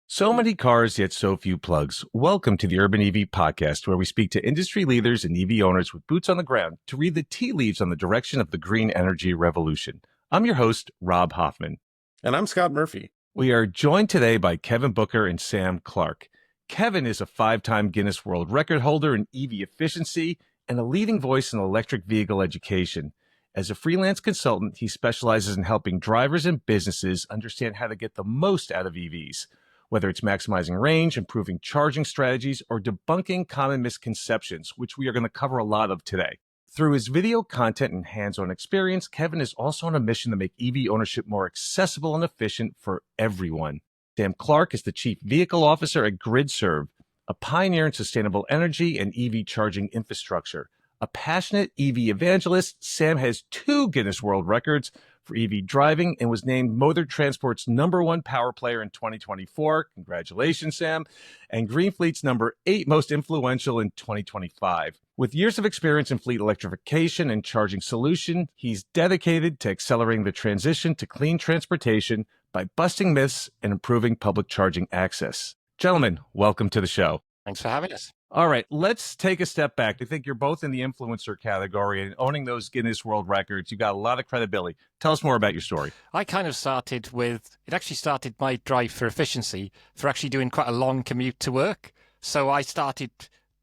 So many cars, yet so few plugs. Welcome to the Urban EV Podcast, where we speak to industry leaders and EV owners with boots on the ground to read the tea leaves on the direction of the green energy revolution. I'm your host, Rob Hoffman. And I'm Scott Murphy. We are joined today by Kevin Booker and Sam Clarke. Kevin is a 5-time Guinness World Record holder in EV efficiency and a leading voice in electric vehicle education. As a freelance consultant, he specializes in helping drivers and businesses understand how to get the most out of EVs. Whether it's maximizing range, improving charging strategies, or debunking common misconceptions, which we are going to cover a lot of today. Through his video content and hands-on experience, Kevin is also on a mission to make EV ownership more accessible and efficient for everyone. Sam Clarke is the Chief Vehicle Officer at GridServe, a pioneer in sustainable energy and EV charging infrastructure. A passionate EV evangelist, Sam has 2 Guinness World Records for EV driving and was named Motor Transport's #1 power player in 2024. Congratulations, Sam. And Green Fleet's #8 most influential in 2025. With years of experience in fleet electrification and charging solution, he's dedicated to accelerating the transition to clean transportation by busting myths and improving public charging access. Gentlemen, welcome to the show. Thanks for having us. All right, let's take a step back. I think you're both in the influencer category and owning those Guinness World Records. You've got a lot of credibility. Tell us more about your story. I kind of started with, it actually started my drive for efficiency for actually doing quite a long commute to work. So I started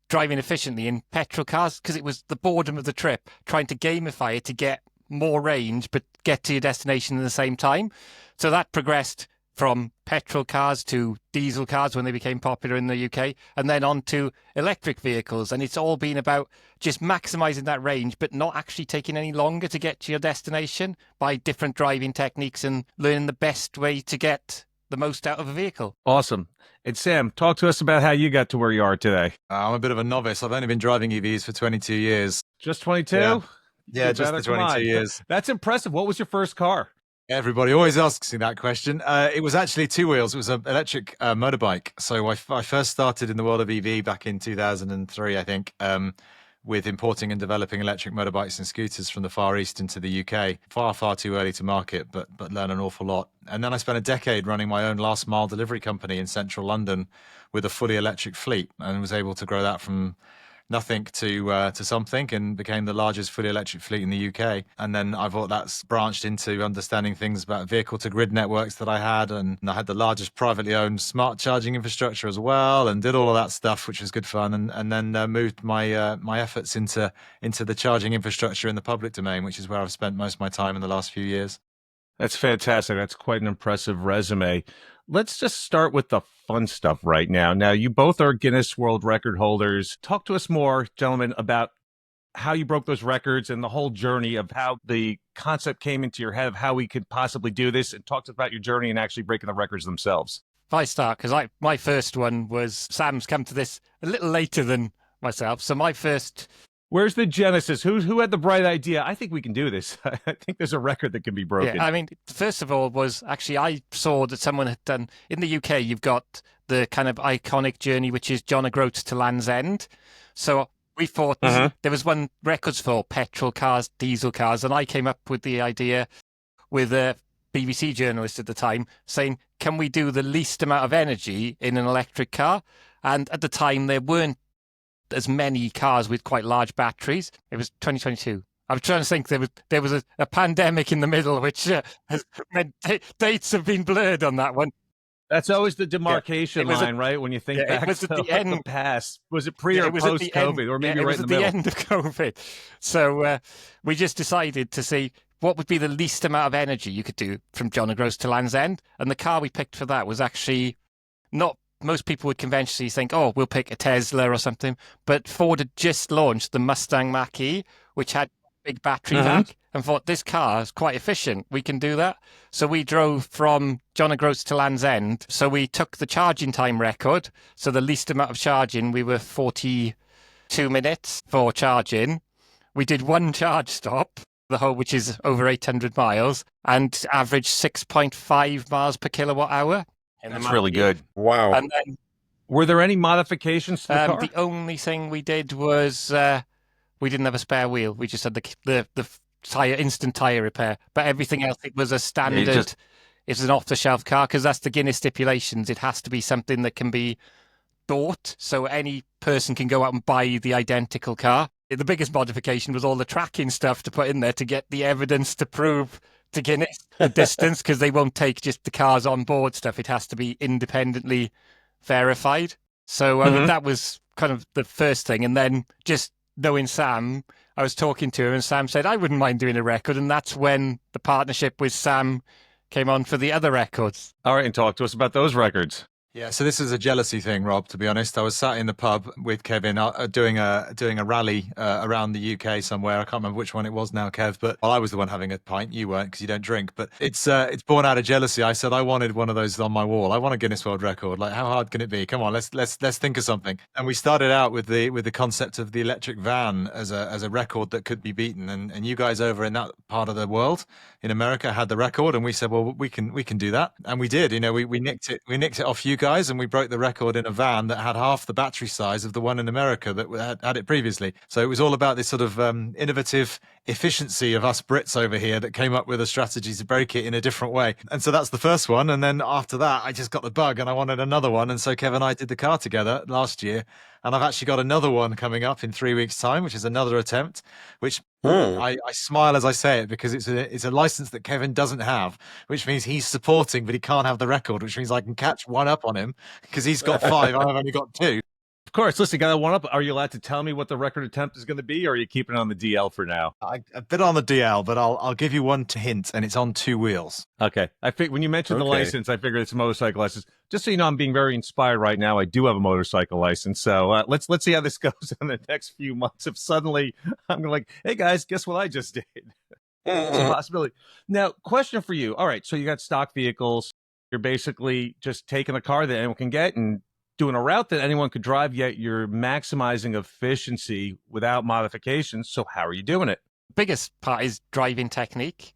driving efficiently in petrol cars because it was the boredom of the trip, trying to gamify it to get more range, but get to your destination at the same time. So that progressed from petrol cars to diesel cars when they became popular in the UK, and then on to electric vehicles. And it's all been about just maximizing that range, but not actually taking any longer to get to your destination by different driving techniques and learning the best way to get the most out of a vehicle. Awesome. And Sam, talk to us about how you got to where you are today. I'm a bit of a novice. I've only been driving EVs for 22 years. Just 22? Yeah, just the 22 years. That's impressive. What was your first car? Everybody always asks me that question. It was actually 2 wheels. It was an electric motorbike. So I first started in the world of EV back in 2003, I think, with importing and developing electric motorbikes and scooters from the Far East into the UK. Far too early to market, but learn an awful lot. And then I spent a decade running my own last mile delivery company in central London with a fully electric fleet, and was able to grow that from nothing to something, and became the largest fully electric fleet in the UK. And then that's branched into understanding things about vehicle to grid networks that I had, and I had the largest privately owned smart charging infrastructure as well, and did all of that stuff, which was good fun. And then moved my my efforts into the charging infrastructure in the public domain, which is where I've spent most of my time in the last few years. That's fantastic. That's quite an impressive resume. Let's just start with the fun stuff right now. Now, you both are Guinness World Record holders. Talk to us more, gentlemen, about how you broke those records and the whole journey of how the concept came into your head of how we could possibly do this, and talk to us about your journey and actually breaking the records themselves. If I start, because my first one was, Sam's come to this a little later than myself. So my first... Where's the genesis? Who had the bright idea? I think we can do this. I think there's a record that can be broken. Yeah, I mean, first of all was actually I saw that someone had done, in the UK, you've got the kind of iconic journey, which is John O'Groats to Land's End. So we thought there was one records for petrol cars, diesel cars, and I came up with the idea with a BBC journalist at the time saying, can we do the least amount of energy in an electric car? And at the time, there weren't as many cars with quite large batteries. It was 2022. I'm trying to think, there was a pandemic in the middle, which has meant dates have been blurred on that one. That's always the demarcation line, right? When you think back it was to at the end, the past. Was it pre or post COVID, or maybe right in the middle? It was at the end of COVID. So we just decided to see what would be the least amount of energy you could do from John O'Groats to Land's End. And the car we picked for that was actually not... Most people would conventionally think, oh, we'll pick a Tesla or something. But Ford had just launched the Mustang Mach-E, which had a big battery pack, and thought, this car is quite efficient. We can do that. So we drove from John O'Groats to Land's End. So we took the charging time record. So the least amount of charging, we were 42 minutes for charging. We did one charge stop, the whole, which is over 800 miles, and averaged 6.5 miles per kilowatt hour. That's really good. Wow. And then, were there any modifications to the car? The only thing we did was we didn't have a spare wheel. We just had the tire, instant tire repair. But everything else, it was a standard. it's an off-the-shelf car because that's the Guinness stipulations. It has to be something that can be bought, so any person can go out and buy the identical car. The biggest modification was all the tracking stuff to put in there to get the evidence to prove to Guinness the distance, because they won't take just the cars on board stuff. It has to be independently verified. So that was kind of the first thing. And then just knowing Sam, I was talking to him and Sam said, I wouldn't mind doing a record. And that's when the partnership with Sam came on for the other records. All right, and talk to us about those records. Yeah, so this is a jealousy thing, Rob, to be honest. I was sat in the pub with Kevin doing a rally around the UK somewhere. I can't remember which one it was now, Kev, but I was the one having a pint. You weren't, because you don't drink. But it's born out of jealousy. I said I wanted one of those on my wall. I want a Guinness World Record. Like, how hard can it be? Come on, let's think of something. And we started out with the concept of the electric van as a record that could be beaten. And you guys over in that part of the world, in America, had the record, and we said, well, we can do that, and we did. You know, we nicked it off you guys, and we broke the record in a van that had half the battery size of the one in America that had it previously. So it was all about this sort of innovative efficiency of us Brits over here that came up with a strategy to break it in a different way. And so that's the first one. And then after that, I just got the bug and I wanted another one. And so Kev and I did the car together last year. And I've actually got another one coming up in 3 weeks' time, which is another attempt, which I smile as I say it, because it's a license that Kevin doesn't have, which means he's supporting, but he can't have the record, which means I can catch one up on him because he's got 5. I've only got 2. Of course. Listen, got one up. Are you allowed to tell me what the record attempt is going to be, or are you keeping it on the DL for now? A bit on the DL, but I'll give you one hint, and it's on 2 wheels. Okay. I think when you mentioned the license, I figured it's a motorcycle license. Just so you know, I'm being very inspired right now. I do have a motorcycle license, so let's see how this goes in the next few months. If suddenly I'm like, hey guys, guess what I just did? It's a possibility. Now, question for you. All right, so you got stock vehicles. You're basically just taking a car that anyone can get and doing a route that anyone could drive, yet you're maximizing efficiency without modifications. So how are you doing it? Biggest part is driving technique.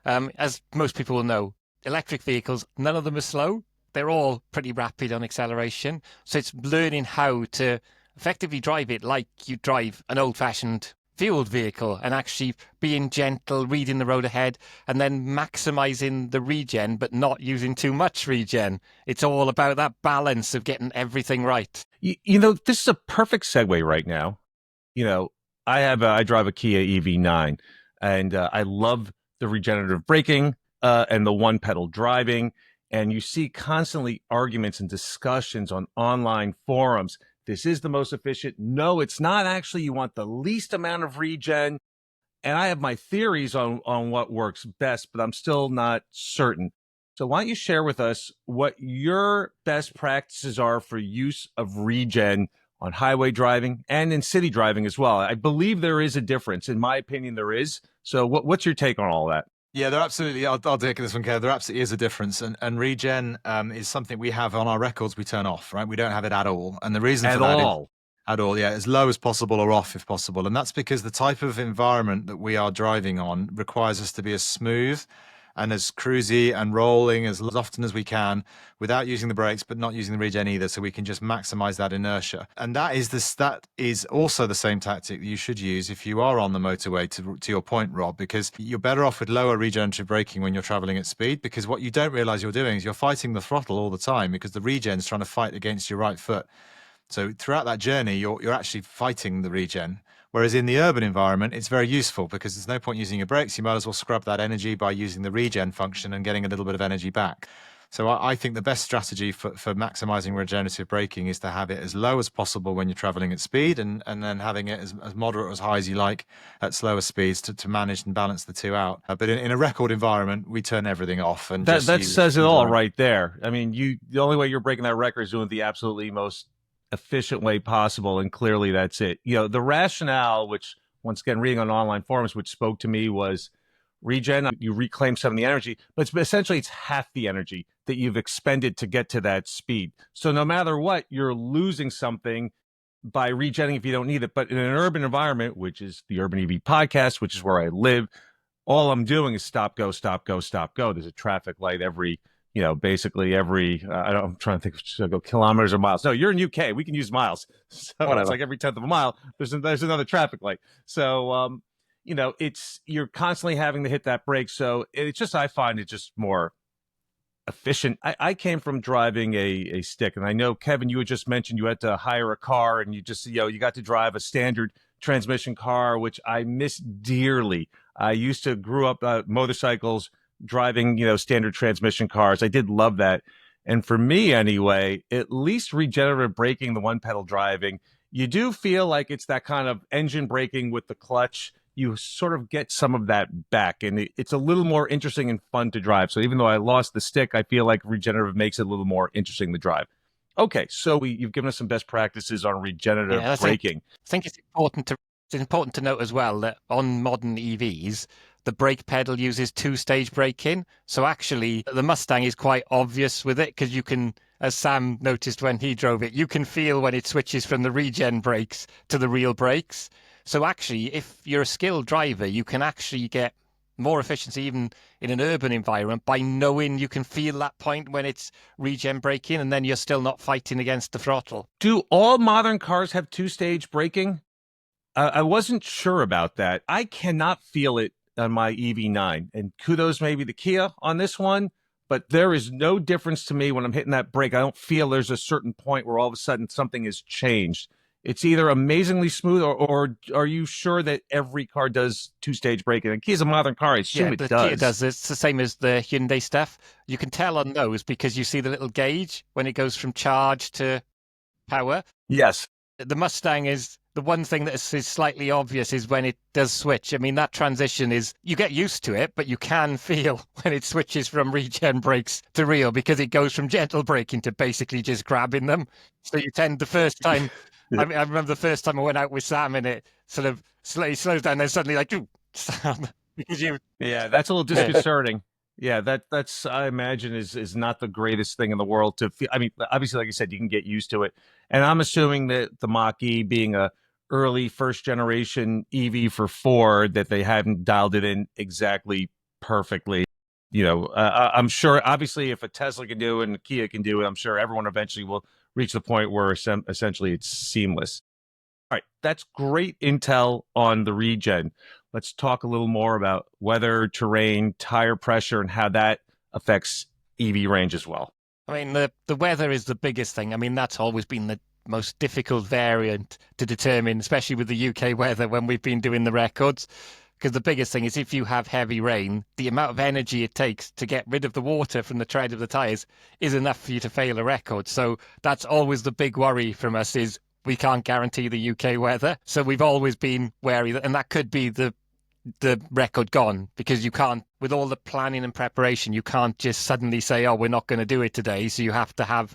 As most people will know, electric vehicles, none of them are slow. They're all pretty rapid on acceleration. So it's learning how to effectively drive it like you drive an old-fashioned fueled vehicle, and actually being gentle, reading the road ahead, and then maximizing the regen, but not using too much regen. It's all about that balance of getting everything right. You know, this is a perfect segue right now. You know, I drive a Kia EV9, and I love the regenerative braking and the one pedal driving. And you see constantly arguments and discussions on online forums. This is the most efficient. No, it's not actually. You want the least amount of regen. And I have my theories on what works best, but I'm still not certain. So why don't you share with us what your best practices are for use of regen on highway driving and in city driving as well? I believe there is a difference. In my opinion, there is. So what's your take on all that? Yeah, there absolutely. I'll take this one, Kev. There absolutely is a difference, and regen is something we have on our records. We turn off, right? We don't have it at all, and the reason for that is at all, yeah, as low as possible or off if possible, and that's because the type of environment that we are driving on requires us to be as smooth and as cruisy and rolling as often as we can without using the brakes, but not using the regen either, so we can just maximize that inertia. And that is also the same tactic that you should use if you are on the motorway, to your point, Rob, because you're better off with lower regenerative braking when you're traveling at speed, because what you don't realize you're doing is you're fighting the throttle all the time, because the regen's trying to fight against your right foot. So throughout that journey, you're actually fighting the regen. Whereas in the urban environment, it's very useful because there's no point using your brakes. You might as well scrub that energy by using the regen function and getting a little bit of energy back. So I think the best strategy for maximizing regenerative braking is to have it as low as possible when you're traveling at speed, and then having it as moderate or as high as you like at slower speeds to manage and balance the two out. But in a record environment, we turn everything off. And that says it all right there. I mean, the only way you're breaking that record is doing the absolutely most efficient way possible, and clearly that's it. You know, the rationale, which once again reading on online forums, which spoke to me, was regen, you reclaim some of the energy, but essentially it's half the energy that you've expended to get to that speed. So no matter what, you're losing something by regenning if you don't need it. But in an urban environment, which is the Urban EV podcast, which is where I live, all I'm doing is stop, go, stop, go, stop, go. There's a traffic light basically every, I'm trying to think, should I go kilometers or miles? No, you're in UK. We can use miles. So it's like every 10th of a mile, there's another traffic light. So, you're constantly having to hit that brake. So it's just, I find it just more efficient. I came from driving a stick, and I know, Kevin, you had just mentioned you had to hire a car, and you got to drive a standard transmission car, which I miss dearly. I used to grew up motorcycles, driving standard transmission cars. I did love that, and for me anyway, at least regenerative braking, the one pedal driving, you do feel like it's that kind of engine braking with the clutch. You sort of get some of that back, and it's a little more interesting and fun to drive. So even though I lost the stick, I feel like regenerative makes it a little more interesting to drive. Okay, so you've given us some best practices on regenerative braking. I think it's important to note as well that on modern EVs, the brake pedal uses two-stage braking. So actually, the Mustang is quite obvious with it because you can, as Sam noticed when he drove it, you can feel when it switches from the regen brakes to the real brakes. So actually, if you're a skilled driver, you can actually get more efficiency even in an urban environment by knowing you can feel that point when it's regen braking, and then you're still not fighting against the throttle. Do all modern cars have two-stage braking? I wasn't sure about that. I cannot feel it on my EV9, and kudos maybe to Kia on this one, but there is no difference to me when I'm hitting that brake. I don't feel there's a certain point where all of a sudden something has changed. It's either amazingly smooth, or are you sure that every car does two-stage braking? And Kia's a modern car. I assume it does. Kia does. It's the same as the Hyundai stuff. You can tell on those because you see the little gauge when it goes from charge to power. Yes. The Mustang is the one thing that is slightly obvious is when it does switch. I mean, that transition is, you get used to it, but you can feel when it switches from regen brakes to real because it goes from gentle braking to basically just grabbing them. So you tend the first time... I mean, I remember the first time I went out with Sam and it sort of slows down, then suddenly like, because you. Yeah, that's a little disconcerting. Yeah, that's I imagine is not the greatest thing in the world to feel. I mean, obviously, like I said, you can get used to it, and I'm assuming that the Mach-E being a early first generation EV for Ford, that they haven't dialed it in exactly perfectly. I'm sure. Obviously, if a Tesla can do it and a Kia can do it, I'm sure everyone eventually will reach the point where essentially it's seamless. All right, that's great intel on the regen. Let's talk a little more about weather, terrain, tire pressure, and how that affects EV range as well. I mean, the weather is the biggest thing. I mean, that's always been the most difficult variant to determine, especially with the UK weather when we've been doing the records. Because the biggest thing is if you have heavy rain, the amount of energy it takes to get rid of the water from the tread of the tyres is enough for you to fail a record. So that's always the big worry from us is we can't guarantee the UK weather. So we've always been wary, and that could be the record gone because you can't, with all the planning and preparation, you can't just suddenly say, oh, we're not going to do it today. So you have to have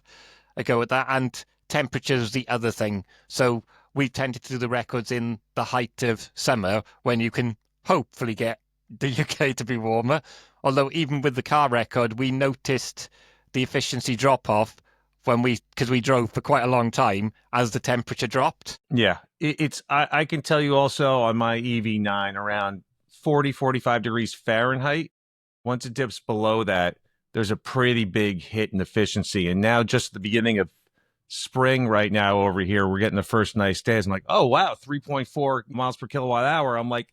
a go at that. And temperature is the other thing. So we tended to do the records in the height of summer when you can hopefully get the UK to be warmer. Although even with the car record, we noticed the efficiency drop off because we drove for quite a long time as the temperature dropped. Yeah, I can tell you also on my EV9 around 45 degrees Fahrenheit. Once it dips below that, there's a pretty big hit in efficiency. And now just the beginning of spring right now over here, we're getting the first nice days. I'm like, oh, wow, 3.4 miles per kilowatt hour. I'm like,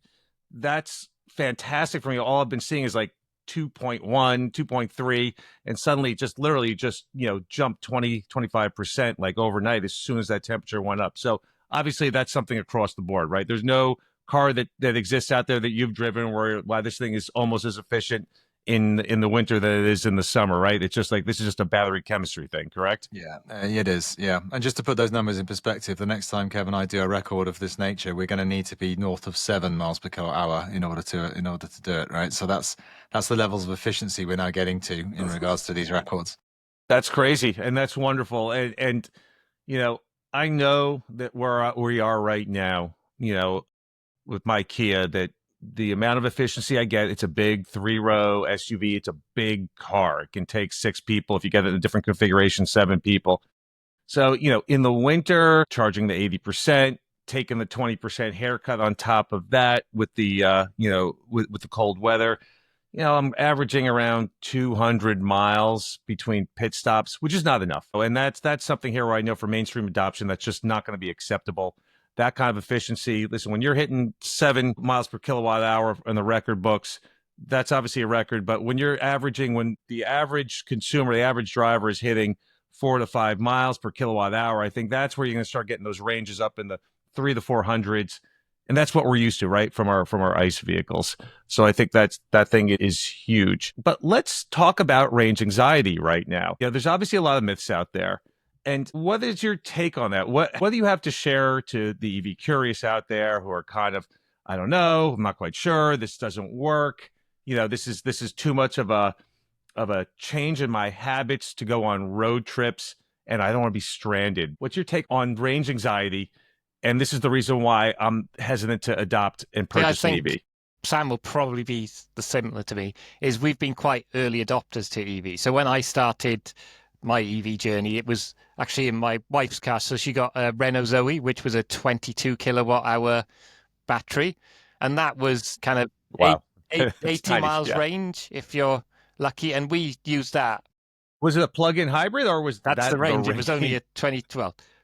that's fantastic for me. All I've been seeing is like 2.1, 2.3, and suddenly just literally jumped 25% like overnight as soon as that temperature went up. So obviously that's something across the board, right? There's no car that exists out there that you've driven where, wow, this thing is almost as efficient in the winter than it is in the summer, right? It's just like, this is just a battery chemistry thing, correct? Yeah, it is. Yeah. And just to put those numbers in perspective, the next time Kev and I do a record of this nature, we're going to need to be north of 7 miles per kilowatt hour in order to do it, right? So that's the levels of efficiency we're now getting to in regards to these records. That's crazy, and that's wonderful. And I know that where we are right now, with my Kia, that the amount of efficiency I get, it's a big 3-row SUV. It's a big car. It can take 6 people. If you get it in a different configuration, 7 people. So, in the winter, charging the 80%, taking the 20% haircut on top of that with the, with the cold weather, I'm averaging around 200 miles between pit stops, which is not enough. And that's something here where I know for mainstream adoption, that's just not going to be acceptable. That kind of efficiency. Listen, when you're hitting 7 miles per kilowatt hour in the record books, that's obviously a record. But when when the average consumer, the average driver is hitting 4 to 5 miles per kilowatt hour, I think that's where you're going to start getting those ranges up in the 3 to 400s. And that's what we're used to, right, from our ICE vehicles. So I think that thing is huge. But let's talk about range anxiety right now. There's obviously a lot of myths out there. And what is your take on that? What do you have to share to the EV curious out there who are kind of, I don't know, I'm not quite sure, this doesn't work. This is too much of a change in my habits to go on road trips, and I don't want to be stranded. What's your take on range anxiety? And this is the reason why I'm hesitant to adopt and purchase an EV. Sam will probably be the similar to me, is we've been quite early adopters to EV. So when I started my EV journey, it was actually in my wife's car. So she got a Renault Zoe, which was a 22 kilowatt hour battery. And that was kind of wow. 80 miles range if you're lucky. And we used that. Was it a plug-in hybrid or was that's the range? It was only a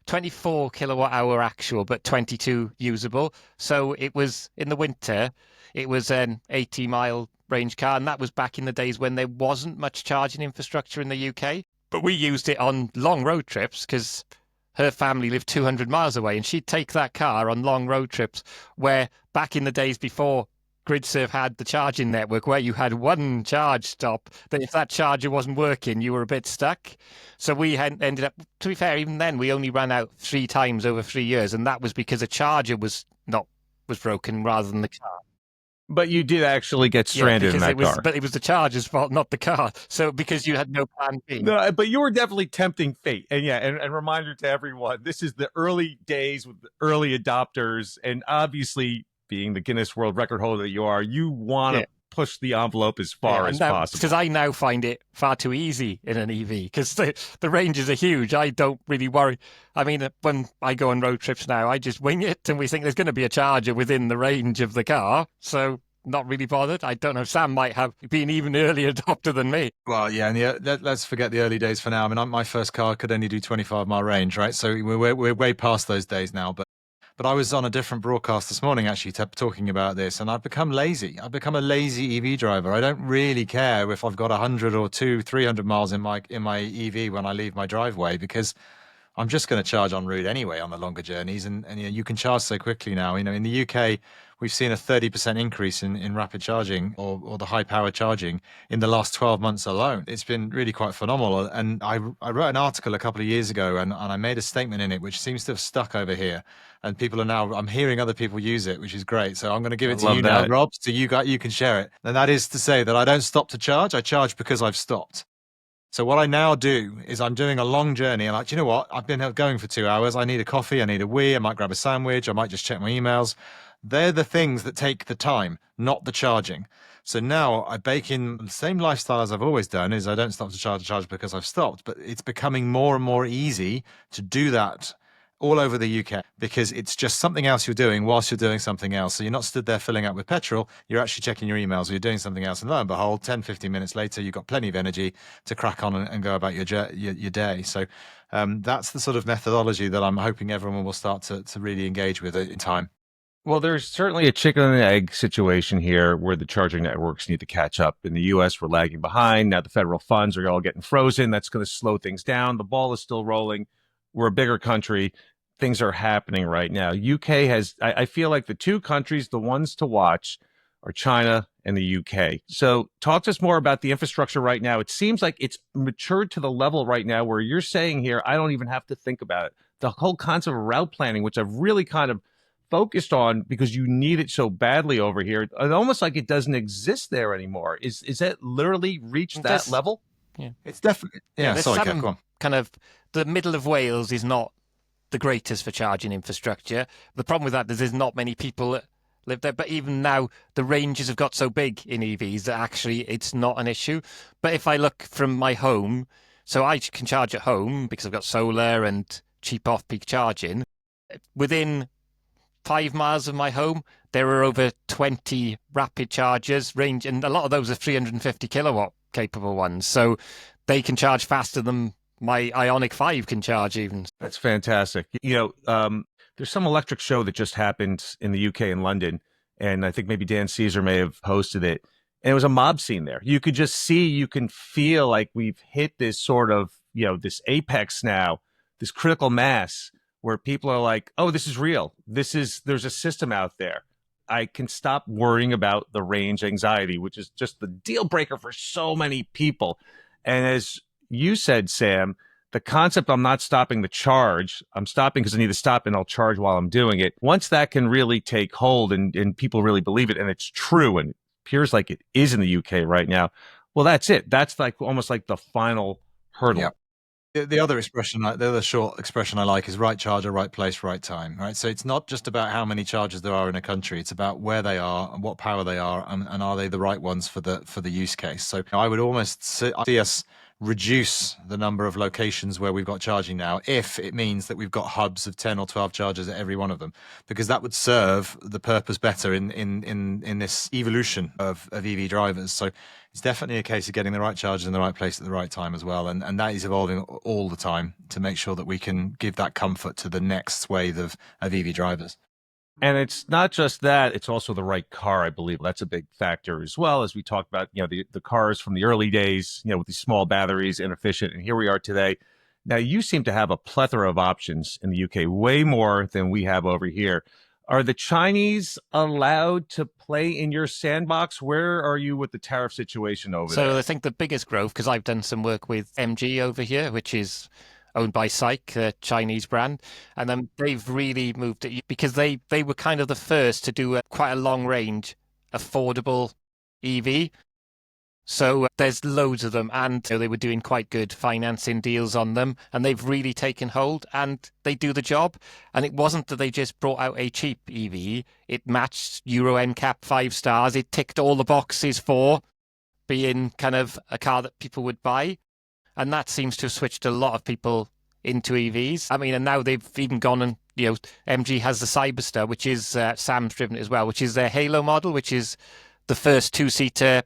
24 kilowatt hour actual, but 22 usable. So it was in the winter, it was an 80-mile range car. And that was back in the days when there wasn't much charging infrastructure in the UK. But we used it on long road trips because her family lived 200 miles away, and she'd take that car on long road trips where back in the days before GridServe had the charging network, where you had one charge stop, that if that charger wasn't working, you were a bit stuck. So we ended up, to be fair, even then, we only ran out 3 times over 3 years, and that was because a charger was broken rather than the car. But you did actually get stranded in that car. But it was the charger's fault, not the car. So because you had no plan B. No, but you were definitely tempting fate. And and reminder to everyone, this is the early days with the early adopters. And obviously, being the Guinness World Record holder that you are, you want to push the envelope as far as possible. Because I now find it far too easy in an EV because the ranges are huge. I don't really worry. I mean, when I go on road trips now, I just wing it and we think there's going to be a charger within the range of the car. So not really bothered. I don't know. Sam might have been even earlier adopter than me. Well, yeah, and let's forget the early days for now. I mean, my first car could only do 25-mile range, right? So we're way past those days now. But I was on a different broadcast this morning, actually, talking about this, and I've become lazy. I've become a lazy EV driver. I don't really care if I've got 100 or 300 miles in my EV when I leave my driveway, because I'm just going to charge en route anyway on the longer journeys. And you can charge so quickly now. In the UK, we've seen a 30% increase in rapid charging or the high power charging in the last 12 months alone. It's been really quite phenomenal. And I wrote an article a couple of years ago and I made a statement in it, which seems to have stuck over here. And I'm hearing other people use it, which is great. So I'm going to give it to you now, Rob, so you can share it. And that is to say that I don't stop to charge. I charge because I've stopped. So what I now do is I'm doing a long journey. And you know what? I've been going for 2 hours. I need a coffee. I need a wee. I might grab a sandwich. I might just check my emails. They're the things that take the time, not the charging. So now I bake in the same lifestyle as I've always done, is I don't stop to charge because I've stopped. But it's becoming more and more easy to do that all over the UK because it's just something else you're doing whilst you're doing something else. So you're not stood there filling up with petrol. You're actually checking your emails or you're doing something else. And lo and behold, 10, 15 minutes later, you've got plenty of energy to crack on and go about your day. So that's the sort of methodology that I'm hoping everyone will start to really engage with in time. Well, there's certainly a chicken and egg situation here where the charging networks need to catch up. In the U.S., we're lagging behind. Now the federal funds are all getting frozen. That's going to slow things down. The ball is still rolling. We're a bigger country. Things are happening right now. UK has, I feel like the two countries, the ones to watch are China and the UK. So talk to us more about the infrastructure right now. It seems like it's matured to the level right now where you're saying here, I don't even have to think about it. The whole concept of route planning, which I've really kind of focused on because you need it so badly over here, it's almost like it doesn't exist there anymore. Is that literally reached that level? Yeah, it's definitely. Yeah, sorry, Kev, go on. Kind of the middle of Wales is not the greatest for charging infrastructure. The problem with that is there's not many people that live there. But even now, the ranges have got so big in EVs that actually it's not an issue. But if I look from my home, so I can charge at home because I've got solar and cheap off-peak charging. Within 5 miles of my home, there are over 20 rapid chargers range, and a lot of those are 350 kilowatt capable ones. So they can charge faster than my Ioniq 5 can charge even. That's fantastic. There's some electric show that just happened in the UK in London, and I think maybe Dan Caesar may have hosted it. And it was a mob scene there. You could just see, you can feel like we've hit this sort of, this apex now, this critical mass where people are like, oh, this is real. There's a system out there. I can stop worrying about the range anxiety, which is just the deal breaker for so many people. And as you said, Sam, the concept, I'm not stopping the charge. I'm stopping because I need to stop and I'll charge while I'm doing it. Once that can really take hold and people really believe it and it's true and it appears like it is in the UK right now, well, that's it. That's like almost like the final hurdle. Yeah. The other expression, the other short expression I like is right charger, right place, right time, right? So it's not just about how many chargers there are in a country. It's about where they are and what power they are and are they the right ones for the use case. So I would almost see us reduce the number of locations where we've got charging now if it means that we've got hubs of 10 or 12 chargers at every one of them, because that would serve the purpose better in this evolution of EV drivers. So it's definitely a case of getting the right chargers in the right place at the right time as well, and that is evolving all the time to make sure that we can give that comfort to the next wave of EV drivers. And it's not just that, it's also the right car, I believe. That's a big factor as well, as we talked about, the cars from the early days, with these small batteries, inefficient, and here we are today. Now, you seem to have a plethora of options in the UK, way more than we have over here. Are the Chinese allowed to play in your sandbox? Where are you with the tariff situation over there? So I think the biggest growth, because I've done some work with MG over here, which is owned by SAIC, a Chinese brand, and then they've really moved it because they were kind of the first to do quite a long range, affordable EV. So there's loads of them, and they were doing quite good financing deals on them, and they've really taken hold, and they do the job. And it wasn't that they just brought out a cheap EV; it matched Euro NCAP 5 stars. It ticked all the boxes for being kind of a car that people would buy. And that seems to have switched a lot of people into EVs. I mean, and now they've even gone and, MG has the Cyberster, which is Sam's driven it as well, which is their Halo model, which is the first two-seater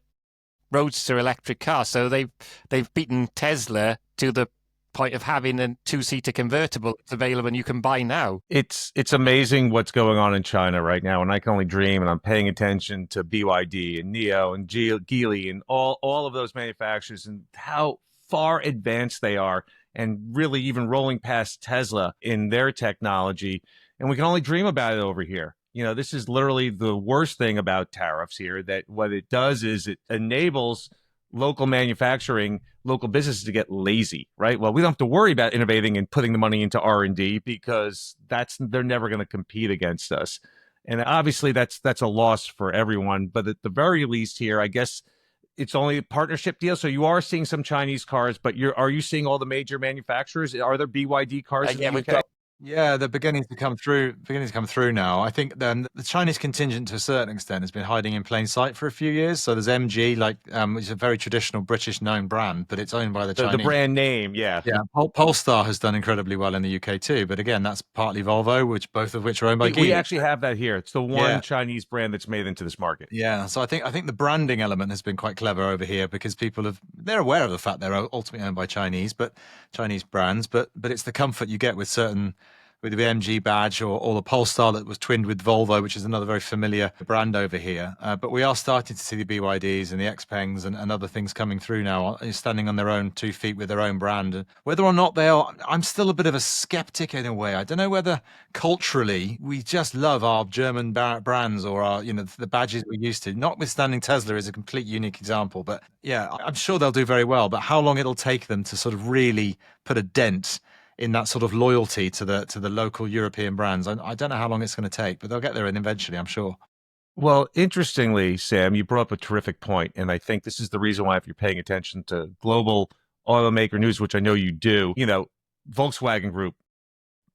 roadster electric car. So they've beaten Tesla to the point of having a two-seater convertible that's available and you can buy now. It's amazing what's going on in China right now, and I can only dream. And I'm paying attention to BYD and NIO and Geely and all of those manufacturers and how far advanced they are, and really even rolling past Tesla in their technology. And we can only dream about it over here. This is literally the worst thing about tariffs here, that what it does is it enables local manufacturing, local businesses to get lazy, right? Well, we don't have to worry about innovating and putting the money into R&D because they're never going to compete against us. And obviously that's a loss for everyone. But at the very least here, I guess it's only a partnership deal. So you are seeing some Chinese cars, but are you seeing all the major manufacturers? Are there BYD cars in the UK? Yeah, they're beginning to come through. Now. I think the Chinese contingent, to a certain extent, has been hiding in plain sight for a few years. So there's MG, which is a very traditional British known brand, but it's owned by the Chinese. The brand name, yeah. Polestar has done incredibly well in the UK too, but again, that's partly Volvo, both of which are owned by Geely. We actually have that here. It's the one Chinese brand that's made into this market. Yeah, so I think the branding element has been quite clever over here because they're aware of the fact they're ultimately owned by Chinese brands, but it's the comfort you get with the MG badge or the Polestar that was twinned with Volvo, which is another very familiar brand over here. But we are starting to see the BYDs and the XPengs and other things coming through now, standing on their own 2 feet with their own brand. And whether or not they are, I'm still a bit of a skeptic in a way. I don't know whether culturally we just love our German brands or our, the badges we're used to. Notwithstanding Tesla is a complete unique example. But yeah, I'm sure they'll do very well. But how long it'll take them to sort of really put a dent in that sort of loyalty to the local European brands, I don't know how long it's going to take, but they'll get there eventually, I'm sure. Well, interestingly, Sam, you brought up a terrific point, and I think this is the reason why, if you're paying attention to global automaker news, which I know you do, Volkswagen Group,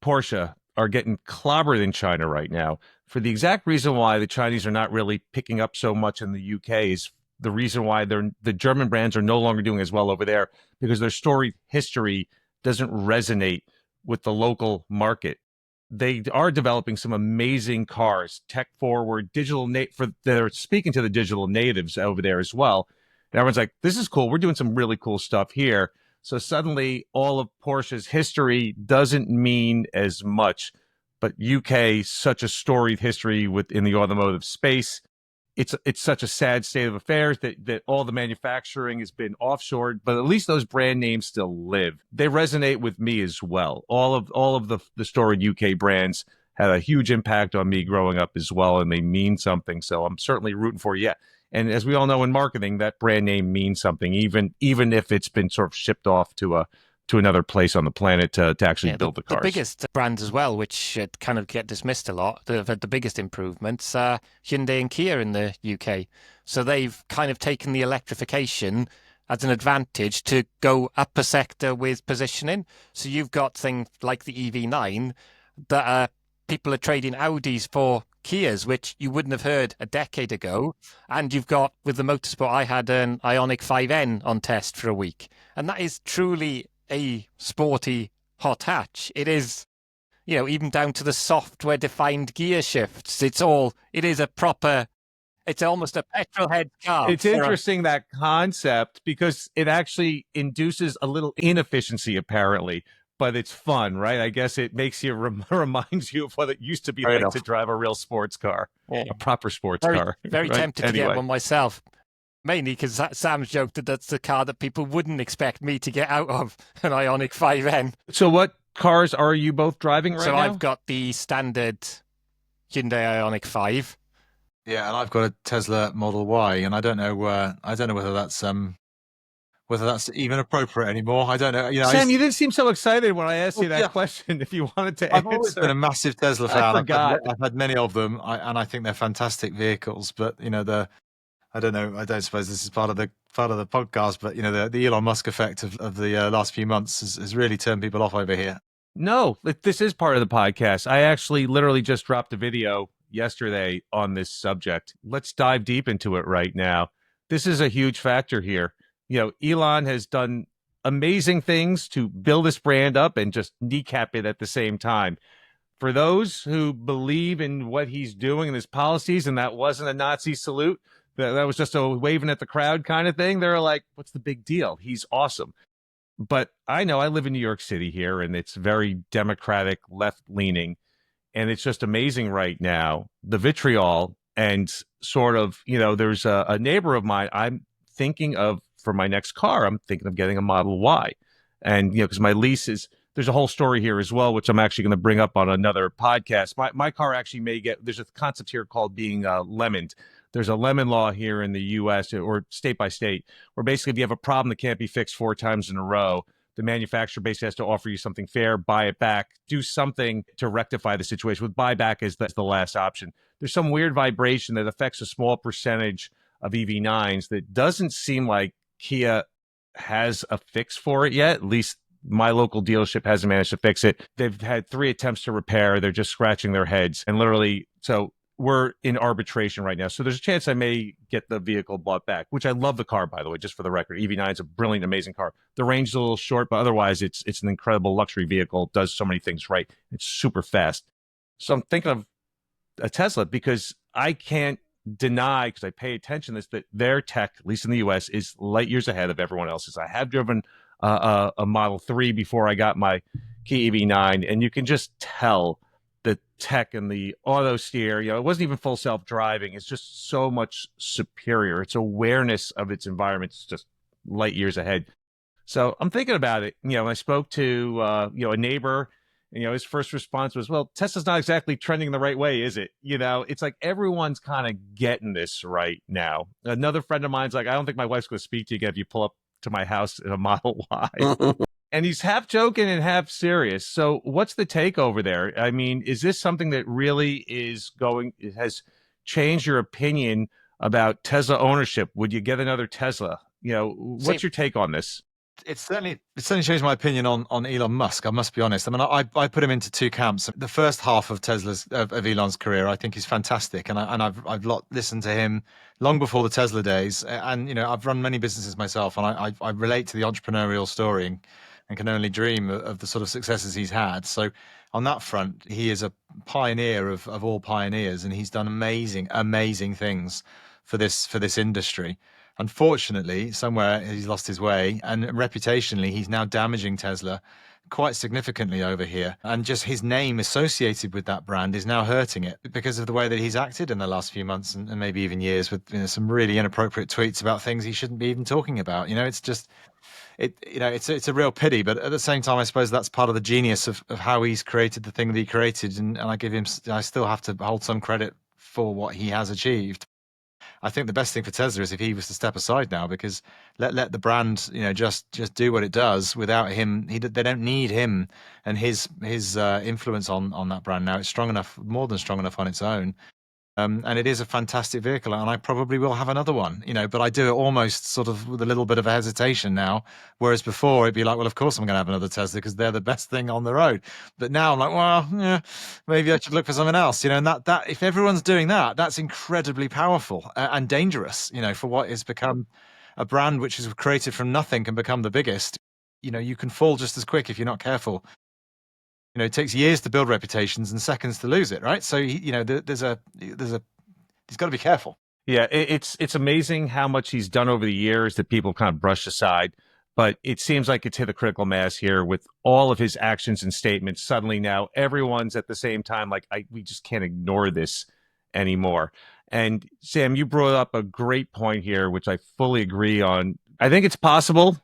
Porsche are getting clobbered in China right now for the exact reason why the Chinese are not really picking up so much in the UK is the reason why the German brands are no longer doing as well over there, because their storied history doesn't resonate with the local market. They are developing some amazing cars, tech forward, they're speaking to the digital natives over there as well. And everyone's like, this is cool. We're doing some really cool stuff here. So suddenly all of Porsche's history doesn't mean as much, but UK, such a storied history within the automotive space. it's such a sad state of affairs that all the manufacturing has been offshored, but at least those brand names still live. They resonate with me as well. All of the storied UK brands had a huge impact on me growing up as well, and they mean something. So I'm certainly rooting for you. Yeah. And as we all know in marketing, that brand name means something, even if it's been sort of shipped off to another place on the planet to actually build the cars. The biggest brands as well, which kind of get dismissed a lot, that have had the biggest improvements, are Hyundai and Kia in the UK. So they've kind of taken the electrification as an advantage to go up a sector with positioning. So you've got things like the EV9 that people are trading Audis for Kias, which you wouldn't have heard a decade ago. And you've got, with the motorsport, I had an Ioniq 5N on test for a week. And that is truly a sporty hot hatch. It is, even down to the software defined gear shifts. It is a proper, it's almost a petrol head car. It's interesting, that concept, because it actually induces a little inefficiency apparently, but it's fun, right? I guess it makes you reminds you of what it used to be like to drive a real sports car, a proper sports car. Very right? tempted to get one myself. Mainly because Sam's joked that that's the car that people wouldn't expect me to get out of, an Ioniq 5N. So what cars are you both driving right now? So I've got the standard Hyundai Ioniq 5. Yeah, and I've got a Tesla Model Y, and I don't know whether that's even appropriate anymore. I don't know. Sam, you didn't seem so excited when I asked you that question. If you wanted to I've answer. always been a massive Tesla fan. I forgot. I've had many of them, and I think they're fantastic vehicles. But I don't know. I don't suppose this is part of the podcast, but the Elon Musk effect of the last few months has really turned people off over here. No, this is part of the podcast. I actually literally just dropped a video yesterday on this subject. Let's dive deep into it right now. This is a huge factor here. Elon has done amazing things to build this brand up and just kneecap it at the same time. For those who believe in what he's doing and his policies, and that wasn't a Nazi salute, that was just a waving at the crowd kind of thing, they're like, what's the big deal? He's awesome. But I know I live in New York City here, and it's very Democratic, left-leaning, and it's just amazing right now, the vitriol. And sort of, there's a neighbor of mine I'm thinking of for my next car. I'm thinking of getting a Model Y. And, because my lease is, there's a whole story here as well, which I'm actually going to bring up on another podcast. My car actually there's a concept here called being lemoned. There's a lemon law here in the U.S. or state by state, where basically if you have a problem that can't be fixed 4 times in a row, the manufacturer basically has to offer you something fair, buy it back, do something to rectify the situation. With buyback as the last option. There's some weird vibration that affects a small percentage of EV9s that doesn't seem like Kia has a fix for it yet. At least my local dealership hasn't managed to fix it. They've had 3 attempts to repair. They're just scratching their heads. And literally, so we're in arbitration right now. So there's a chance I may get the vehicle bought back, which I love the car, by the way, just for the record. EV9 is a brilliant, amazing car. The range is a little short, but otherwise it's an incredible luxury vehicle. It does so many things right. It's super fast. So I'm thinking of a Tesla because I can't deny, because I pay attention to this, that their tech, at least in the US, is light years ahead of everyone else's. I have driven a Model 3 before I got my Kia EV9, and you can just tell the tech and the auto steer, it wasn't even full self-driving. It's just so much superior. Its awareness of its environment is just light years ahead. So I'm thinking about it. I spoke to a neighbor, and his first response was, well, Tesla's not exactly trending the right way, is it? It's like everyone's kind of getting this right now. Another friend of mine's like, I don't think my wife's going to speak to you again if you pull up to my house in a Model Y. And he's half joking and half serious. So what's the take over there? I mean, is this something that really has changed your opinion about Tesla ownership? Would you get another Tesla? What's your take on this? It's certainly changed my opinion on Elon Musk. I must be honest. I mean, I put him into 2 camps. The first half of of Elon's career, I think, is fantastic, and I've listened to him long before the Tesla days. And I've run many businesses myself, and I relate to the entrepreneurial story and can only dream of the sort of successes he's had. So on that front, he is a pioneer of all pioneers, and he's done amazing things for this industry. Unfortunately, somewhere he's lost his way, and reputationally, he's now damaging Tesla quite significantly over here. And just his name associated with that brand is now hurting it because of the way that he's acted in the last few months and maybe even years with some really inappropriate tweets about things he shouldn't be even talking about. It's just, it's a real pity. But at the same time, I suppose that's part of the genius of how he's created the thing that he created. And I still have to hold some credit for what he has achieved. I think the best thing for Tesla is if he was to step aside now, because let the brand, just do what it does without him. They don't need him and his influence on that brand now. It's strong enough, more than strong enough on its own. And it is a fantastic vehicle, and I probably will have another one, but I do it almost sort of with a little bit of a hesitation now, whereas before it'd be like, well, of course I'm going to have another Tesla because they're the best thing on the road. But now I'm like, well, yeah, maybe I should look for something else, and that if everyone's doing that, that's incredibly powerful and dangerous, for what has become a brand which is created from nothing can become the biggest. You can fall just as quick if you're not careful. It takes years to build reputations and seconds to lose it, right? So he's got to be careful. Yeah, it's amazing how much he's done over the years that people kind of brush aside. But it seems like it's hit a critical mass here with all of his actions and statements. Suddenly now everyone's at the same time like, we just can't ignore this anymore. And Sam, you brought up a great point here, which I fully agree on. I think it's possible.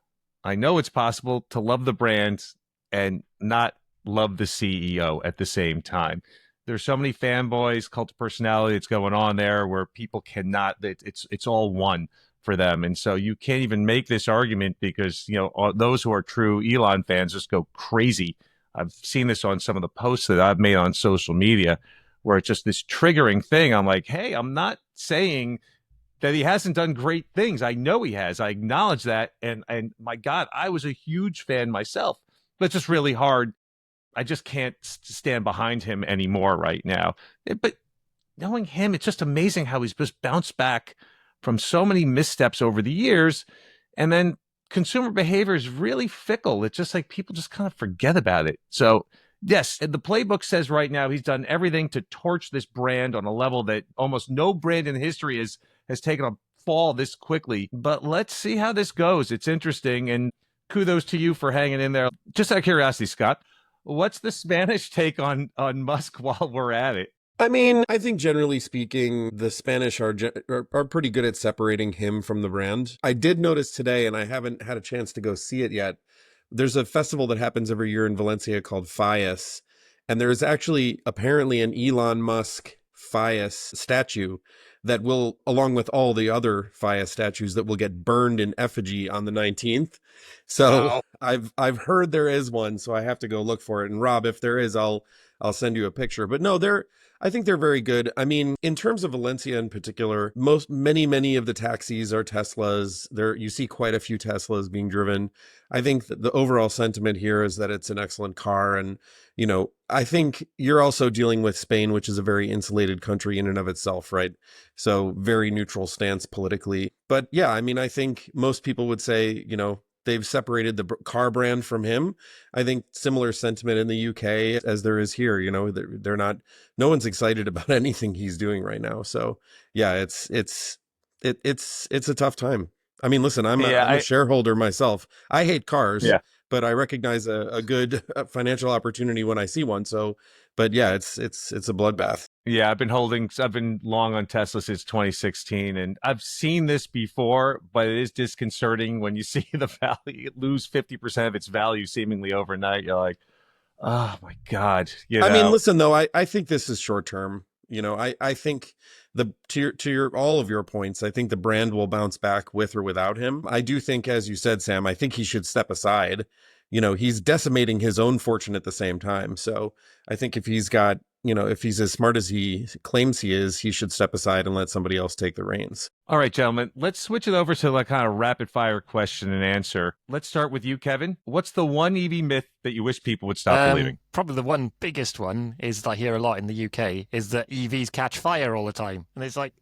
I know it's possible to love the brand and not love the CEO at the same time. There's so many fanboys, cult of personality that's going on there where people cannot, it's all one for them. And so you can't even make this argument because, those who are true Elon fans just go crazy. I've seen this on some of the posts that I've made on social media where it's just this triggering thing. I'm like, hey, I'm not saying that he hasn't done great things. I know he has. I acknowledge that. And my God, I was a huge fan myself, but it's just really hard. I just can't stand behind him anymore right now. But knowing him, it's just amazing how he's just bounced back from so many missteps over the years. And then consumer behavior is really fickle. It's just like people just kind of forget about it. So yes, the playbook says right now he's done everything to torch this brand on a level that almost no brand in history has taken a fall this quickly. But let's see how this goes. It's interesting. And kudos to you for hanging in there. Just out of curiosity, Scott, what's the Spanish take on Musk while we're at it? I mean, I think generally speaking, the Spanish are pretty good at separating him from the brand. I did notice today, and I haven't had a chance to go see it yet, there's a festival that happens every year in Valencia called Fallas, and there's actually apparently an Elon Musk Fallas statue that will, along with all the other Fallas statues, that will get burned in effigy on the 19th. So wow. I've heard there is one, so I have to go look for it. And Rob, if there is, I'll send you a picture. But no, I think they're very good. I mean, in terms of Valencia in particular, many of the taxis are Teslas. You see quite a few Teslas being driven. I think that the overall sentiment here is that it's an excellent car. And, I think you're also dealing with Spain, which is a very insulated country in and of itself, right? So very neutral stance politically. But yeah, I mean, I think most people would say, they've separated the car brand from him. I think similar sentiment in the UK as there is here. They're not. No one's excited about anything he's doing right now. So yeah, it's a tough time. I mean, listen, I'm a shareholder myself. I hate cars, but I recognize a good financial opportunity when I see one. So, but yeah, it's a bloodbath. Yeah, I've been long on Tesla since 2016, and I've seen this before, but it is disconcerting when you see the value lose 50% of its value seemingly overnight. You're like, oh my God. I mean, listen, though, I think this is short term. I think to all of your points, I think the brand will bounce back with or without him. I do think, as you said, Sam, I think he should step aside. He's decimating his own fortune at the same time. So I think if he's as smart as he claims he is, he should step aside and let somebody else take the reins. All right, gentlemen, let's switch it over to kind of rapid fire question and answer. Let's start with you, Kevin. What's the one EV myth that you wish people would stop believing? Probably the one biggest one is that I hear a lot in the UK is that EVs catch fire all the time. And it's like,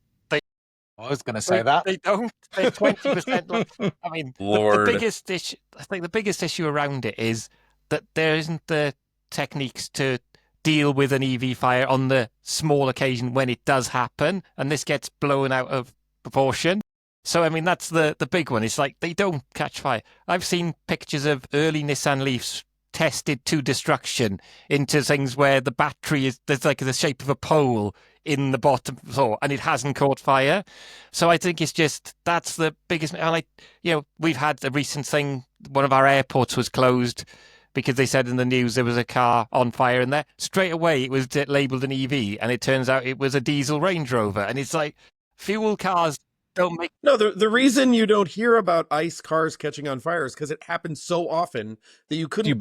I was going to say that. They don't. They're 20%. I mean, the biggest issue, I think the biggest issue around it is that there isn't the techniques to deal with an EV fire on the small occasion when it does happen, and this gets blown out of proportion. So, I mean, that's the big one. It's like they don't catch fire. I've seen pictures of early Nissan Leafs tested to destruction into things where the battery is there's like the shape of a pole in the bottom floor and it hasn't caught fire. So I think it's just that's the biggest. And like, you know, we've had a recent thing. One of our airports was closed because they said in the news there was a car on fire in there. Straight away it was labeled an EV, and it turns out it was a diesel Range Rover. And it's like fuel cars don't make. No, the reason you don't hear about ICE cars catching on fire is because it happens so often that you couldn't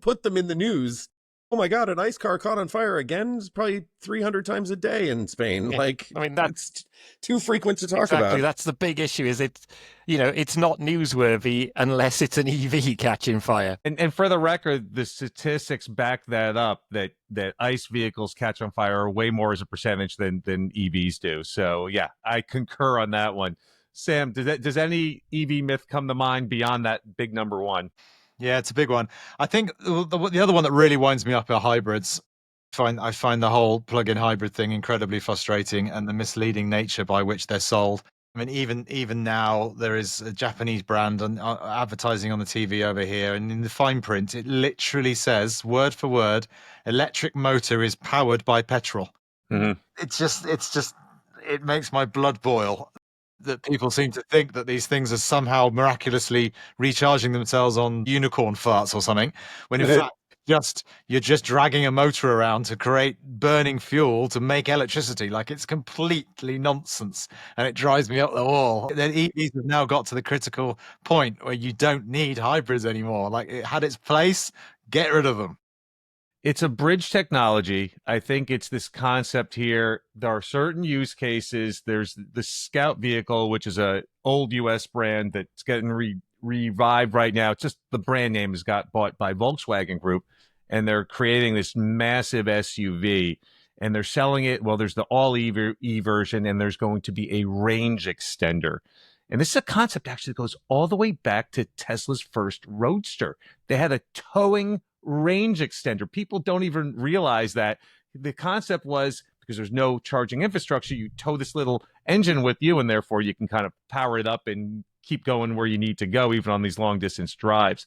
put them in the news. Oh my God, an ICE car caught on fire again? It's probably 300 times a day in Spain. Yeah. Like, I mean, that's too frequent to talk about. That's the big issue. Is it, you know, it's not newsworthy unless it's an EV catching fire. And for the record, the statistics back that up. That ICE vehicles catch on fire way more as a percentage than EVs do. So yeah, I concur on that one. Sam, does any EV myth come to mind beyond that big number one? Yeah, it's a big one. I think the other one that really winds me up are hybrids. I find the whole plug-in hybrid thing incredibly frustrating, and the misleading nature by which they're sold. I mean, even now there is a Japanese brand advertising on the TV over here, and in the fine print it literally says, word for word, electric motor is powered by petrol. Mm-hmm. It makes my blood boil that people seem to think that these things are somehow miraculously recharging themselves on unicorn farts or something, when in fact you're just dragging a motor around to create burning fuel to make electricity. Like, it's completely nonsense, and it drives me up the wall. The EVs have now got to the critical point where you don't need hybrids anymore. Like, it had its place, get rid of them. It's a bridge technology. I think it's this concept here. There are certain use cases. There's the Scout vehicle, which is a old U.S. brand that's getting revived right now. It's just the brand name has got bought by Volkswagen Group, and they're creating this massive SUV, and they're selling it. Well, there's the all E version, and there's going to be a range extender. And this is a concept actually that goes all the way back to Tesla's first Roadster. They had a towing range extender. People don't even realize that the concept was, because there's no charging infrastructure, you tow this little engine with you, and therefore you can kind of power it up and keep going where you need to go, even on these long distance drives.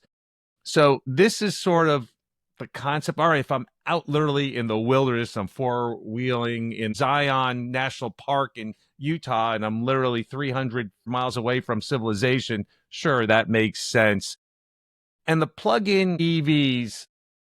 So this is sort of the concept. All right, if I'm out literally in the wilderness, I'm four-wheeling in Zion National Park in Utah, and I'm literally 300 miles away from civilization, sure, that makes sense. And the plug-in EVs,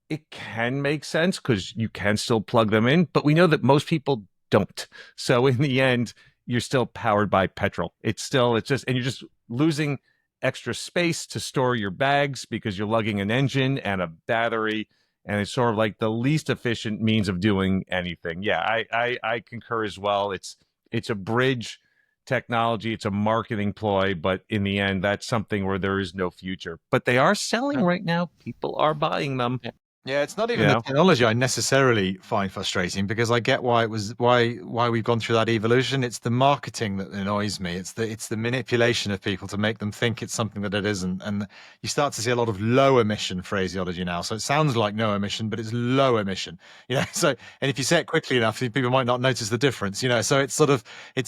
it can make sense because you can still plug them in, but we know that most people don't. So in the end, you're still powered by petrol. And you're just losing extra space to store your bags because you're lugging an engine and a battery, and it's sort of like the least efficient means of doing anything. Yeah, I concur as well. It's a bridge technology, it's a marketing ploy, but in the end, that's something where there is no future. But they are selling right now. People are buying them. Yeah, it's not even the technology I necessarily find frustrating, because I get why we've gone through that evolution. It's the marketing that annoys me. It's the manipulation of people to make them think it's something that it isn't. And you start to see a lot of low emission phraseology now. So it sounds like no emission, but it's low emission. You know, so, and if you say it quickly enough, people might not notice the difference. You know, so it's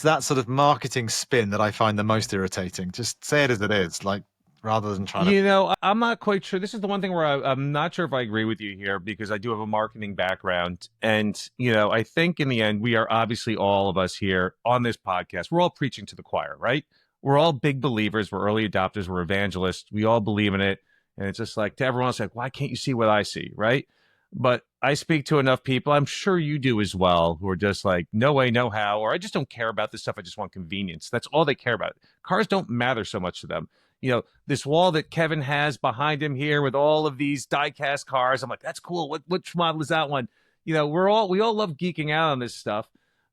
that sort of marketing spin that I find the most irritating. Just say it as it is, like, rather than trying to... You know, I'm not quite sure. This is the one thing where I'm not sure if I agree with you here, because I do have a marketing background. And, you know, I think in the end, we are obviously, all of us here on this podcast, we're all preaching to the choir, right? We're all big believers. We're early adopters. We're evangelists. We all believe in it. And it's just like, to everyone else, like, why can't you see what I see, right? But I speak to enough people, I'm sure you do as well, who are just like, no way, no how, or I just don't care about this stuff. I just want convenience. That's all they care about. Cars don't matter so much to them. You know, this wall that Kevin has behind him here with all of these die-cast cars, I'm like, that's cool. Which model is that one? You know, we all love geeking out on this stuff.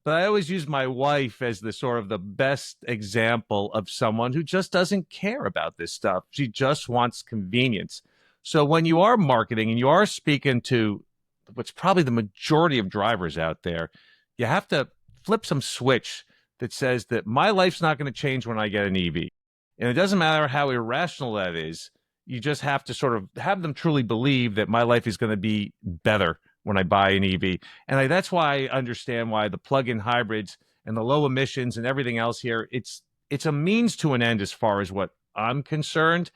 But I always use my wife as the sort of the best example of someone who just doesn't care about this stuff. She just wants convenience. So when you are marketing and you are speaking to what's probably the majority of drivers out there, you have to flip some switch that says that my life's not going to change when I get an EV. And it doesn't matter how irrational that is. You just have to sort of have them truly believe that my life is going to be better when I buy an EV. And that's why I understand why the plug-in hybrids and the low emissions and everything else here, it's a means to an end as far as what I'm concerned.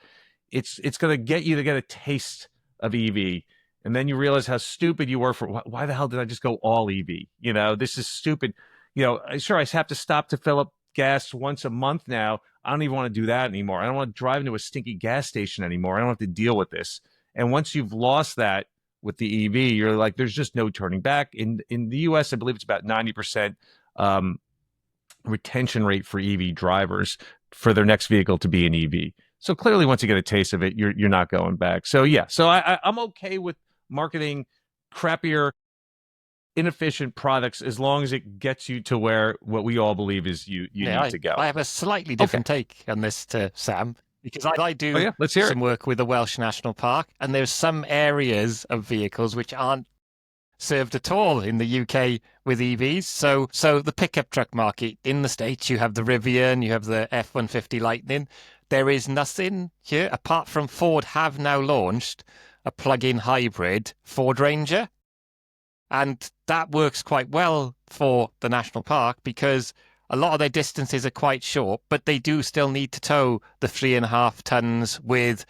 It's going to get you to get a taste of EV. And then you realize how stupid you were for why the hell did I just go all EV? This is stupid. Sure, I have to stop to fill up gas once a month now. I don't even want to do that anymore. I don't want to drive into a stinky gas station anymore. I don't have to deal with this. And once you've lost that with the EV, you're like, there's just no turning back. In the US, I believe it's about 90% retention rate for EV drivers for their next vehicle to be an EV. So clearly, once you get a taste of it, you're not going back. So yeah, so I'm okay with marketing crappier, inefficient products as long as it gets you to where what we all believe is you need to go. I have a slightly different take on this to Sam, because I do Let's hear some work with the Welsh National Park, and there's some areas of vehicles which aren't served at all in the UK with EVs. So the pickup truck market in the States, you have the Rivian, you have the F-150 Lightning. There is nothing here apart from Ford have now launched a plug-in hybrid Ford Ranger. And that works quite well for the national park because a lot of their distances are quite short, but they do still need to tow the 3.5 tons with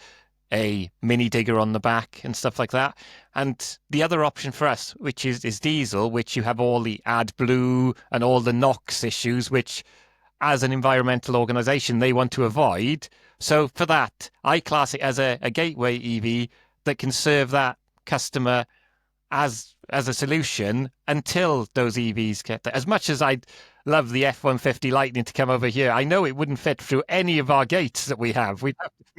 a mini digger on the back and stuff like that. And the other option for us, which is diesel, which you have all the AdBlue and all the NOx issues, which as an environmental organisation, they want to avoid. So for that, I class it as a gateway EV that can serve that customer as a solution until those EVs get there. As much as I'd love the F-150 Lightning to come over here, I know it wouldn't fit through any of our gates that we have. We'd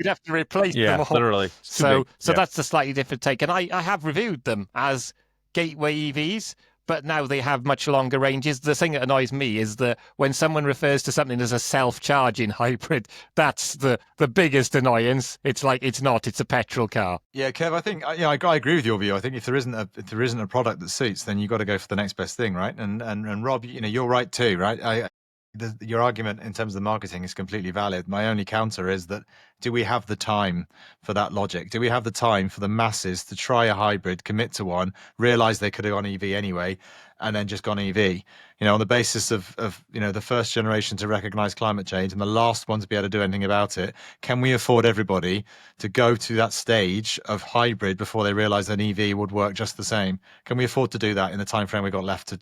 have to replace them all. Literally. So that's a slightly different take. And I have reviewed them as gateway EVs, but now they have much longer ranges. The thing that annoys me is that when someone refers to something as a self-charging hybrid, that's the biggest annoyance. It's like, it's not, it's a petrol car. Yeah, Kev, I think I agree with your view. I think if there isn't a product that suits, then you've got to go for the next best thing, right? And Rob, you're right too, right? Your argument in terms of the marketing is completely valid. My only counter is that, do we have the time for that logic? Do we have the time for the masses to try a hybrid, commit to one, realize they could have gone EV anyway, and then just gone EV? On the basis of the first generation to recognize climate change and the last one to be able to do anything about it, can we afford everybody to go to that stage of hybrid before they realize an EV would work just the same? Can we afford to do that in the time frame we got left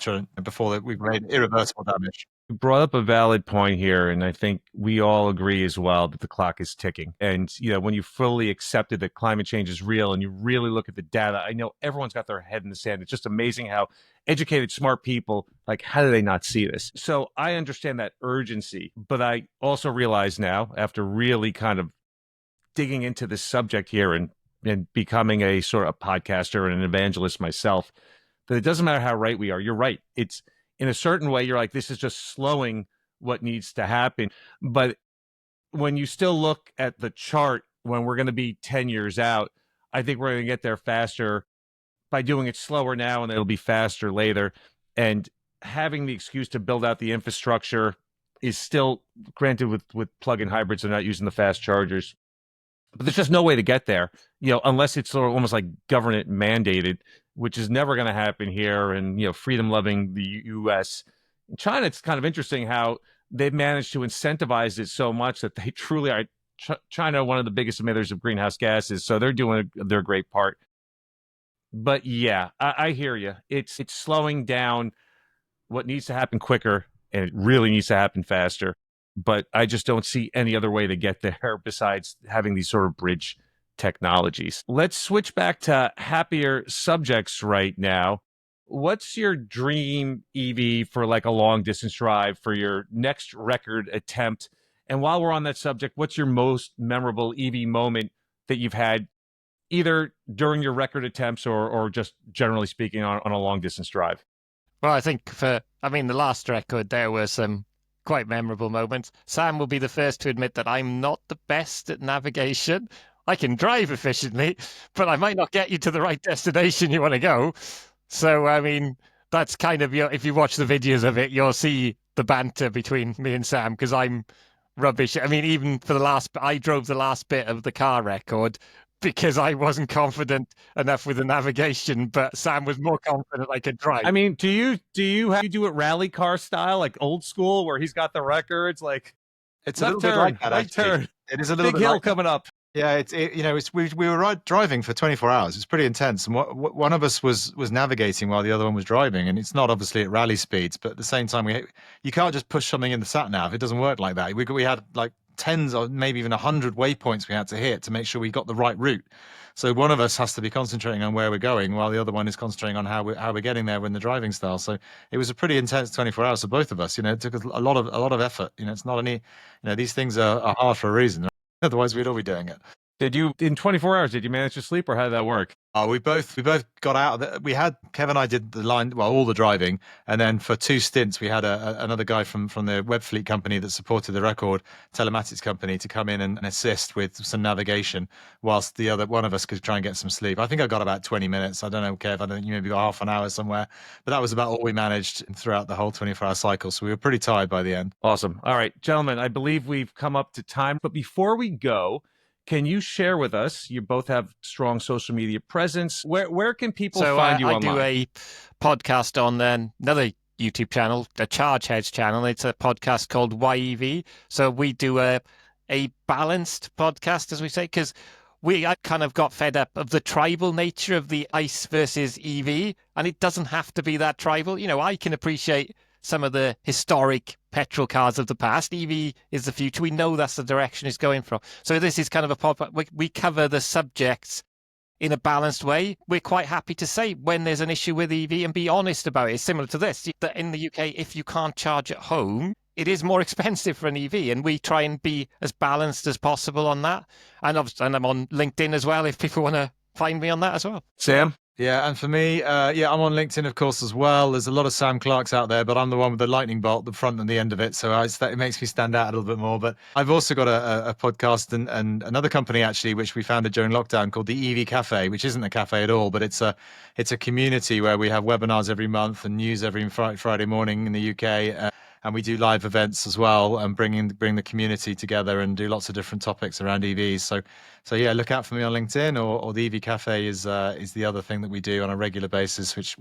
before we've made irreversible damage? You brought up a valid point here, and I think we all agree as well that the clock is ticking. And when you fully accepted that climate change is real and you really look at the data, I know everyone's got their head in the sand. It's just amazing how educated, smart people, like, how do they not see this? So I understand that urgency, but I also realize now, after really kind of digging into this subject here and becoming a sort of podcaster and an evangelist myself, that it doesn't matter how right we are. You're right. It's, in a certain way, you're like, this is just slowing what needs to happen. But when you still look at the chart, when we're going to be 10 years out, I think we're going to get there faster by doing it slower now, and it'll be faster later. And having the excuse to build out the infrastructure is still, granted, with plug-in hybrids, they're not using the fast chargers. But there's just no way to get there, unless it's sort of almost like government mandated, which is never going to happen here. And, freedom-loving the U.S. In China, it's kind of interesting how they've managed to incentivize it so much that they truly are, China, one of the biggest emitters of greenhouse gases. So they're doing their great part. But yeah, I hear you. It's slowing down what needs to happen quicker, and it really needs to happen faster. But I just don't see any other way to get there besides having these sort of bridge technologies. Let's switch back to happier subjects right now. What's your dream EV for like a long distance drive for your next record attempt? And while we're on that subject, what's your most memorable EV moment that you've had either during your record attempts or just generally speaking on a long distance drive? Well, I think the last record, there were some quite memorable moments. Sam will be the first to admit that I'm not the best at navigation. I can drive efficiently, but I might not get you to the right destination you want to go. So, that's kind of, if you watch the videos of it, you'll see the banter between me and Sam, because I'm rubbish. Even for I drove the last bit of the car record because I wasn't confident enough with the navigation, but Sam was more confident I could drive. Do you do it rally car style, like old school, where he's got the records, like it's left a little turn, bit like that, right actually. turn. It is a little big bit hill like coming up. Yeah, we were driving for 24 hours. It's pretty intense. And one of us was navigating while the other one was driving, and it's not obviously at rally speeds, but at the same time, you can't just push something in the sat nav. It doesn't work like that. We had like tens or maybe even 100 waypoints we had to hit to make sure we got the right route. So one of us has to be concentrating on where we're going, while the other one is concentrating on how we're getting there in the driving style. So it was a pretty intense 24 hours for both of us. It took a lot of effort. It's not any, these things are hard for a reason. Otherwise, we'd all be doing it. Did you, in 24 hours, did you manage to sleep, or how did that work? We both got out. Kev and I did the line, well, all the driving, and then for 2 stints, we had another guy from the Webfleet company that supported the record telematics company to come in and assist with some navigation, whilst the other one of us could try and get some sleep. I think I got about 20 minutes. I don't know, Kev. I don't think you maybe got half an hour somewhere, but that was about all we managed throughout the whole 24-hour cycle. So we were pretty tired by the end. Awesome. All right, gentlemen, I believe we've come up to time, but before we go, can you share with us, you both have strong social media presence, where can people find you online? I do a podcast on another YouTube channel, a Chargeheads channel. It's a podcast called YEV. So we do a balanced podcast, as we say, because I kind of got fed up of the tribal nature of the ICE versus EV, and it doesn't have to be that tribal. I can appreciate some of the historic petrol cars of the past. EV is the future. We know that's the direction it's going from. So this is kind of a podcast. We cover the subjects in a balanced way. We're quite happy to say when there's an issue with EV and be honest about it. It's similar to this. That in the UK, if you can't charge at home, it is more expensive for an EV, and we try and be as balanced as possible on that. And I'm on LinkedIn as well, if people want to find me on that as well. Sam? Yeah, and for me, I'm on LinkedIn, of course, as well. There's a lot of Sam Clarks out there, but I'm the one with the lightning bolt, the front and the end of it. So it makes me stand out a little bit more. But I've also got a podcast and another company, actually, which we founded during lockdown called the EV Cafe, which isn't a cafe at all, but it's a community where we have webinars every month and news every Friday morning in the UK. And we do live events as well, and bring the community together and do lots of different topics around EVs. So yeah, look out for me on LinkedIn, or the EV Cafe is the other thing that we do on a regular basis, which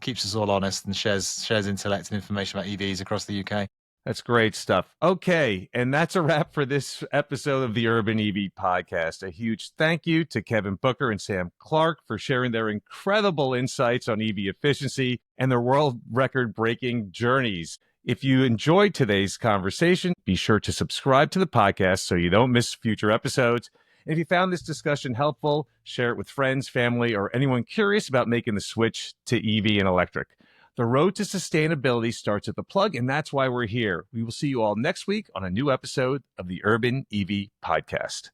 keeps us all honest and shares intellect and information about EVs across the UK. That's great stuff. Okay, and that's a wrap for this episode of the Urban EV Podcast. A huge thank you to Kevin Booker and Sam Clarke for sharing their incredible insights on EV efficiency and their world record-breaking journeys. If you enjoyed today's conversation, be sure to subscribe to the podcast so you don't miss future episodes. And if you found this discussion helpful, share it with friends, family, or anyone curious about making the switch to EV and electric. The road to sustainability starts at the plug, and that's why we're here. We will see you all next week on a new episode of the Urban EV Podcast.